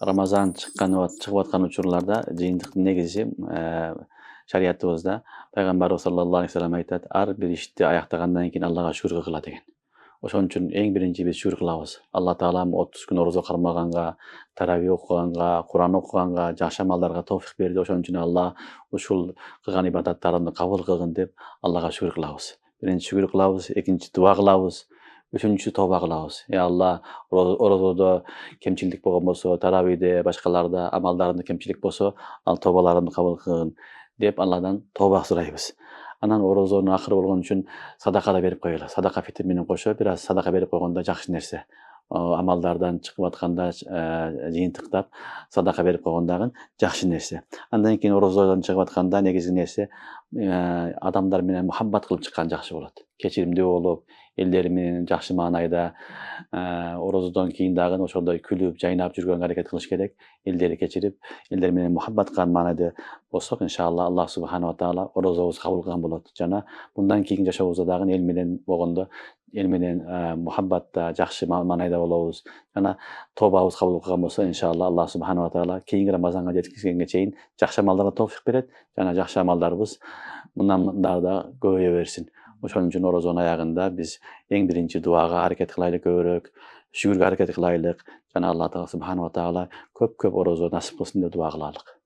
Ramazan çıkıp atkan учурларда жыйынтыктын негизи шариятыбызда Пайгамбарыбыз саллаллаху алейхи вассалам айтат, ар бир ишти аяктагандан кийин Аллага шүгүр кылгыла деген. Ошон үчүн эң биринчи биз шүгүр кылабыз. Алла таала 30 күн орозо кармаганга, тарави окуганга, Куран окуганга, жакшы амалдарга товфик берди. Ошон үчүн Алла ушул кылган ибадаттарымды кабыл кылгын деп Аллага шүгүр кылабыз. Биринчи шүгүр кылабыз, экинчи дуа кылабыз, үчүнчү тооба кылабыз. Алла, орозодо кемчилдик болгон болсо, таравийде, башкаларда амалдарымда кемчилик болсо, ал тообаларымды кабыл кылгын деп Алладан тооба сурайбыз. Анан орозонун акыры болгон үчүн садака да берип коелу. Садака фитр менен кошо бир аз садака берип койгондо жакшы нерсе. Амалдардан чыгып атканда жыйынтыктап садака берип койгон дагы жакшы нерсе. Андан кийин орозодон чыгып атканда негизги нерсе адамдар менен мухаббат кылып чыккан жакшы болот. Кечиримдүү болуп, элдери менен жакшы маанайда орозодон кийин дагы ошондой күлүп, жайнап жүргөнгө аракет кылыш керек. Элдери кечирип, элдер менен мухаббат кылган маанайда болсок, иншалла Аллах субханала таала орозобузду кабыл кылган болот. Жана мындан кийинки жашообузда дагы эл менен болгондо, эл менен мухаббатта, жакшы маанайда болобуз. Жана тообабыз кабыл кылган болсо, иншалла Аллах субханала таала кийинки Рамазанга жеткизгенге чейин жакшы амалдарга товфик берет. Жана жакшы амалдарыбыз мындан да көбөйө берсин. Ошон үчүн орозонун аягында биз эң биринчи дуага аракет кылайлык көбүрөөк, шүгүргө аракет кылайлык. Жана Алла таала субханала таала көп орозо насип кылсын деп дуа кылалык.